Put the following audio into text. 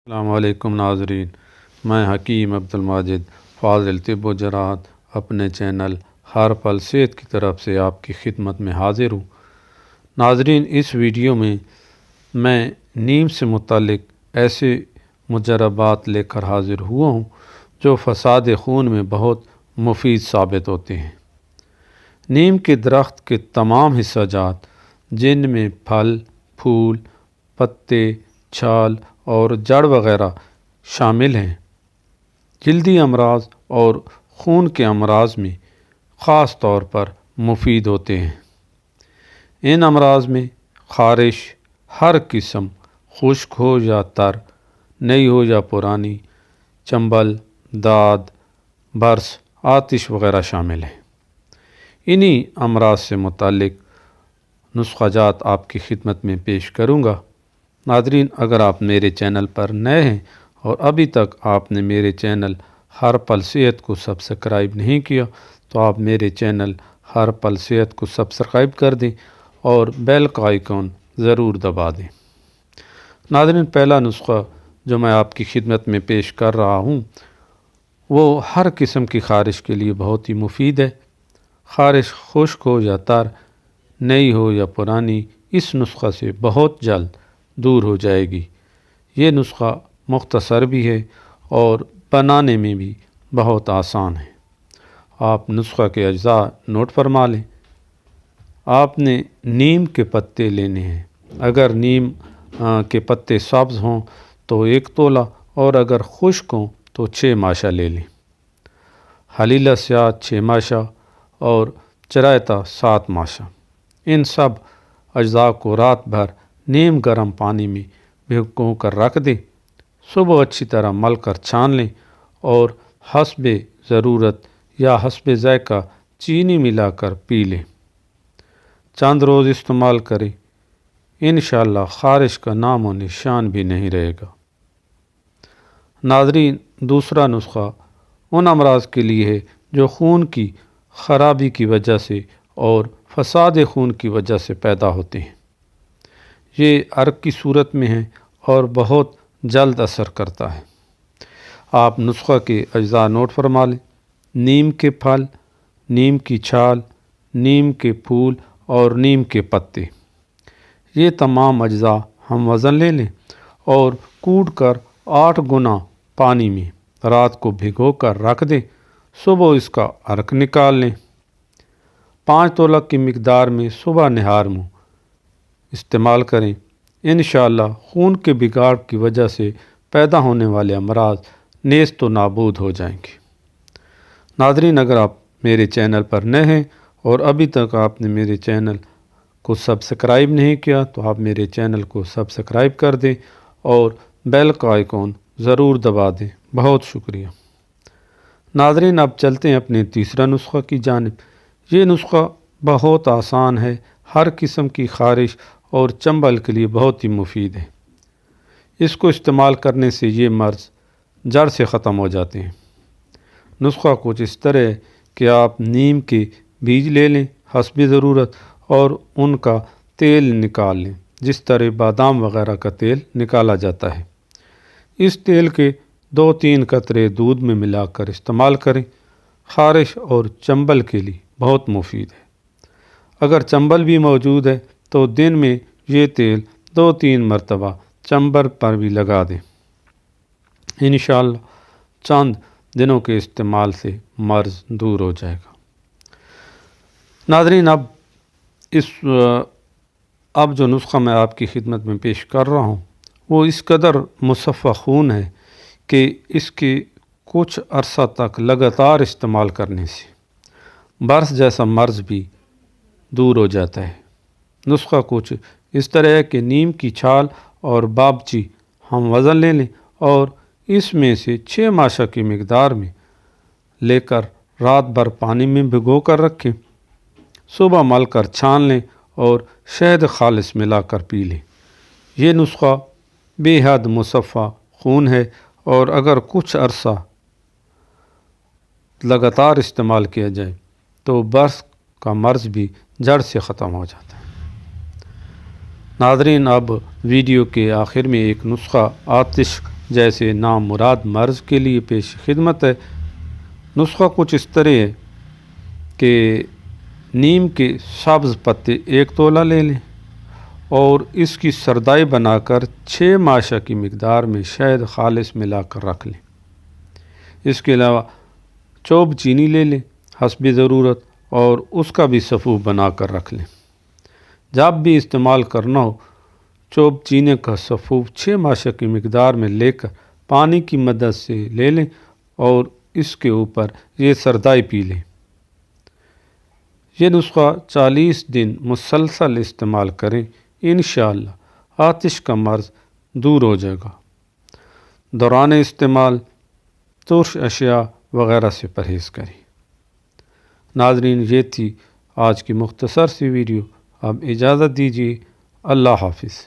السلام علیکم ناظرین، میں حکیم عبدالماجد فاضل طب و جراحت اپنے چینل ہر پل صحت کی طرف سے آپ کی خدمت میں حاضر ہوں۔ ناظرین، اس ویڈیو میں نیم سے متعلق ایسے مجربات لے کر حاضر ہوا ہوں جو فساد خون میں بہت مفید ثابت ہوتے ہیں۔ نیم کے درخت کے تمام حصہ جات جن میں پھل، پھول، پتے، چھال اور جڑ وغیرہ شامل ہیں، جلدی امراض اور خون کے امراض میں خاص طور پر مفید ہوتے ہیں۔ ان امراض میں خارش ہر قسم، خشک ہو یا تر، نئی ہو یا پرانی، چنبل، داد، برس، آتش وغیرہ شامل ہیں۔ انہی امراض سے متعلق نسخہ جات آپ کی خدمت میں پیش کروں گا۔ ناظرین، اگر آپ میرے چینل پر نئے ہیں اور ابھی تک آپ نے میرے چینل ہر پل صحت کو سبسکرائب نہیں کیا تو آپ میرے چینل ہر پل صحت کو سبسکرائب کر دیں اور بیل کا آئیکن ضرور دبا دیں۔ ناظرین، پہلا نسخہ جو میں آپ کی خدمت میں پیش کر رہا ہوں وہ ہر قسم کی خارش کے لیے بہت ہی مفید ہے۔ خارش خشک ہو یا تر، نئی ہو یا پرانی، اس نسخہ سے بہت جلد دور ہو جائے گی۔ یہ نسخہ مختصر بھی ہے اور بنانے میں بھی بہت آسان ہے۔ آپ نسخہ کے اجزاء نوٹ فرما لیں۔ آپ نے نیم کے پتے لینے ہیں۔ اگر نیم کے پتے سبز ہوں تو 1 تولہ اور اگر خشک ہوں تو 6 ماشا لے لیں۔ حلیلہ سیاہ 6 ماشا اور چرائتا 7 ماشا۔ ان سب اجزاء کو رات بھر نیم گرم پانی میں بھگو کر رکھ دیں۔ صبح اچھی طرح مل کر چھان لیں اور حسب ضرورت یا حسب ذائقہ چینی ملا کر پی لیں۔ چند روز استعمال کریں، انشاءاللہ خارش کا نام و نشان بھی نہیں رہے گا۔ ناظرین، دوسرا نسخہ ان امراض کے لیے ہے جو خون کی خرابی کی وجہ سے اور فساد خون کی وجہ سے پیدا ہوتے ہیں۔ یہ عرق کی صورت میں ہے اور بہت جلد اثر کرتا ہے۔ آپ نسخہ کے اجزاء نوٹ فرما لیں۔ نیم کے پھل، نیم کی چھال، نیم کے پھول اور نیم کے پتے۔ یہ تمام اجزاء ہم وزن لے لیں اور کوٹ کر 8 گنا پانی میں رات کو بھگو کر رکھ دیں۔ صبح اس کا عرق نکال لیں۔ 5 تولہ کی مقدار میں صبح نہار منہ استعمال کریں۔ انشاءاللہ خون کے بگاڑ کی وجہ سے پیدا ہونے والے امراض نیست و نابود ہو جائیں گے۔ ناظرین، اگر آپ میرے چینل پر نئے ہیں اور ابھی تک آپ نے میرے چینل کو سبسکرائب نہیں کیا تو آپ میرے چینل کو سبسکرائب کر دیں اور بیل کا آئیکن ضرور دبا دیں۔ بہت شکریہ۔ ناظرین، اب چلتے ہیں اپنے تیسرا نسخہ کی جانب۔ یہ نسخہ بہت آسان ہے، ہر قسم کی خارش اور چنبل کے لیے بہت ہی مفید ہے۔ اس کو استعمال کرنے سے یہ مرض جڑ سے ختم ہو جاتے ہیں۔ نسخہ کچھ اس طرح ہے کہ آپ نیم کے بیج لے لیں حسب ضرورت اور ان کا تیل نکال لیں، جس طرح بادام وغیرہ کا تیل نکالا جاتا ہے۔ اس تیل کے 2-3 قطرے دودھ میں ملا کر استعمال کریں۔ خارش اور چنبل کے لیے بہت مفید ہے۔ اگر چنبل بھی موجود ہے تو دن میں یہ تیل 2-3 مرتبہ چنبل پر بھی لگا دیں۔ انشاءاللہ چند دنوں کے استعمال سے مرض دور ہو جائے گا۔ ناظرین، اب جو نسخہ میں آپ کی خدمت میں پیش کر رہا ہوں وہ اس قدر مصفہ خون ہے کہ اس کے کچھ عرصہ تک لگاتار استعمال کرنے سے برس جیسا مرض بھی دور ہو جاتا ہے۔ نسخہ کچھ اس طرح ہے کہ نیم کی چھال اور بابچی ہم وزن لے لیں اور اس میں سے 6 ماشا کی مقدار میں لے کر رات بھر پانی میں بھگو کر رکھیں۔ صبح مل کر چھان لیں اور شہد خالص ملا کر پی لیں۔ یہ نسخہ بے حد مصفہ خون ہے اور اگر کچھ عرصہ لگاتار استعمال کیا جائے تو برس کا مرض بھی جڑ سے ختم ہو جاتا ہے۔ ناظرین، اب ویڈیو کے آخر میں ایک نسخہ آتش جیسے نامراد مرض کے لیے پیش خدمت ہے۔ نسخہ کچھ اس طرح ہے کہ نیم کے سبز پتے 1 تولہ لے لیں اور اس کی سردائی بنا کر 6 ماشا کی مقدار میں شہد خالص ملا کر رکھ لیں۔ اس کے علاوہ چوب چینی لے لیں حسب ضرورت اور اس کا بھی سفوف بنا کر رکھ لیں۔ جب بھی استعمال کرنا ہو چوب چینے کا سفوف 6 ماشا کی مقدار میں لے کر پانی کی مدد سے لے لیں اور اس کے اوپر یہ سردائی پی لیں۔ یہ نسخہ 40 دن مسلسل استعمال کریں، انشاءاللہ آتش کا مرض دور ہو جائے گا۔ دوران استعمال ترش اشیاء وغیرہ سے پرہیز کریں۔ ناظرین، یہ تھی آج کی مختصر سی ویڈیو۔ اب اجازت دیجیے، اللہ حافظ۔